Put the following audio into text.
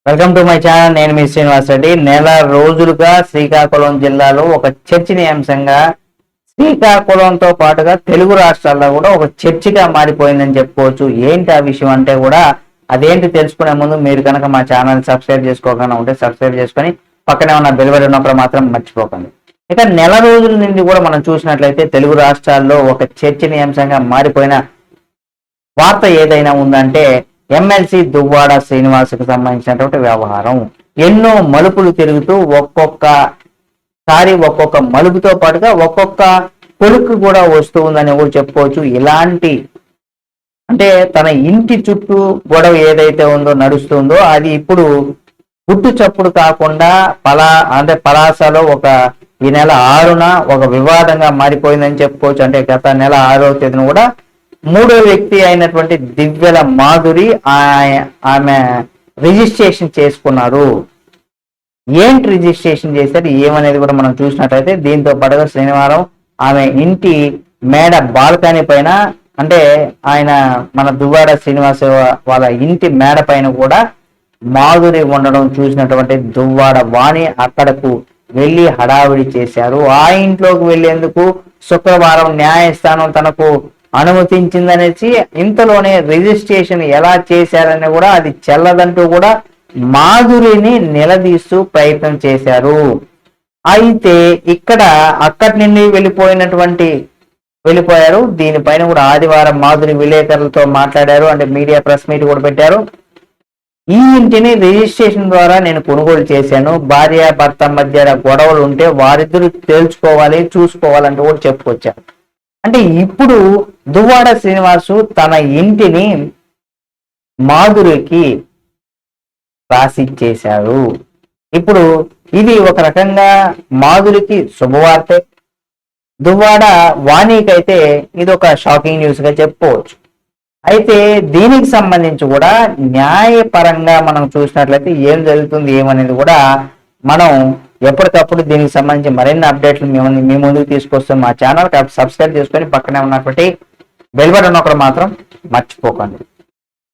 Welcome to my channel. నేను మీ శ్రీనివాస్ రెడ్డి. నెల రోజులుగా శ్రీకాకుళం జిల్లాలో ఒక చర్చనీయాంశంగా శ్రీకాకుళంతో పాటుగా తెలుగు రాష్ట్రాల్లో కూడా ఒక చర్చగా మారిపోయిందని చెప్పుకోవచ్చు. ఏంటి ఆ విషయం అంటే కూడా అదేంటి తెలుసుకునే ముందు మీరు కనుక మా ఛానల్ సబ్స్క్రైబ్ చేసుకోకుండా ఉంటే సబ్స్క్రైబ్ చేసుకొని పక్కనే ఉన్న బెల్ బటన్ ఉన్నప్పుడు మాత్రం మర్చిపోకండి. ఇక నెల రోజుల నుండి కూడా మనం చూసినట్లయితే తెలుగు రాష్ట్రాల్లో ఒక చర్చనీయాంశంగా మారిపోయిన వార్త ఏదైనా ఉందంటే ఎమ్మెల్సీ దువ్వాడ శ్రీనివాస్కు సంబంధించినటువంటి వ్యవహారం. ఎన్నో మలుపులు తిరుగుతూ ఒక్కొక్కసారి ఒక్కొక్క మలుపుతో పాటుగా ఒక్కొక్క కొలుక్కు కూడా వస్తూ ఉందని కూడా చెప్పుకోవచ్చు. ఇలాంటి అంటే తన ఇంటి చుట్టూ గొడవ ఏదైతే ఉందో నడుస్తుందో అది ఇప్పుడు గుట్టు చప్పుడు కాకుండా పలాసలో ఈ నెల 6న ఒక వివాదంగా మారిపోయిందని చెప్పుకోవచ్చు. అంటే గత నెల 6వ తేదీన కూడా మూడో వ్యక్తి అయినటువంటి దివ్యల మాధురి ఆమె రిజిస్ట్రేషన్ చేసుకున్నారు. ఏంటి రిజిస్ట్రేషన్ చేశారు ఏమనేది కూడా మనం చూసినట్లయితే దీంతో పాటుగా శనివారం ఆమె ఇంటి మేడ బాల్కనీ పైన అంటే మన దువ్వాడ శ్రీనివాస్ వాళ్ళ ఇంటి మేడ పైన కూడా మాధురి ఉండడం చూసినటువంటి దువ్వాడ వాణి అక్కడకు వెళ్ళి హడావిడి చేశారు. ఆ ఇంట్లోకి వెళ్లేందుకు శుక్రవారం న్యాయస్థానం తనకు అనుమతించిందనేసి ఇంతలోనే రిజిస్ట్రేషన్ ఎలా చేశారని కూడా అది చెల్లదంటూ కూడా మాధురిని నిలదీస్తూ ప్రయత్నం చేశారు. అయితే అక్కడి నుండి వెళ్ళిపోయారు. దీనిపైన కూడా ఆదివారం మాధురి విలేకరులతో మాట్లాడారు. అంటే మీడియా ప్రెస్ మీట్ కూడా పెట్టారు. ఈ ఇంటిని రిజిస్ట్రేషన్ ద్వారా నేను కొనుగోలు చేశాను. భార్య భర్త మధ్య గొడవలు ఉంటే వారిద్దరూ చూసుకోవాలంటూ కూడా చెప్పుకొచ్చారు. అంటే ఇప్పుడు దువ్వాడ శ్రీనివాసు తన ఇంటిని మాధురికి రాసిచ్చేశారు. ఇప్పుడు ఇది ఒక రకంగా మాధురికి శుభవార్తే, దువ్వాడ వాణికైతే ఇది ఒక షాకింగ్ న్యూస్ గా చెప్పుకోవచ్చు. అయితే దీనికి సంబంధించి కూడా న్యాయపరంగా మనం చూసినట్లయితే ఏం జరుగుతుంది ఏమనేది కూడా మనం ఎప్పటికప్పుడు దీనికి సంబంధించి మరిన్ని అప్డేట్లు మీ ముందుకు తీసుకొస్తాం. మా ఛానల్ సబ్స్క్రైబ్ చేసుకొని పక్కనే ఉన్నటువంటి బెల్ బటన్ ఒకటి మాత్రం మర్చిపోకండి.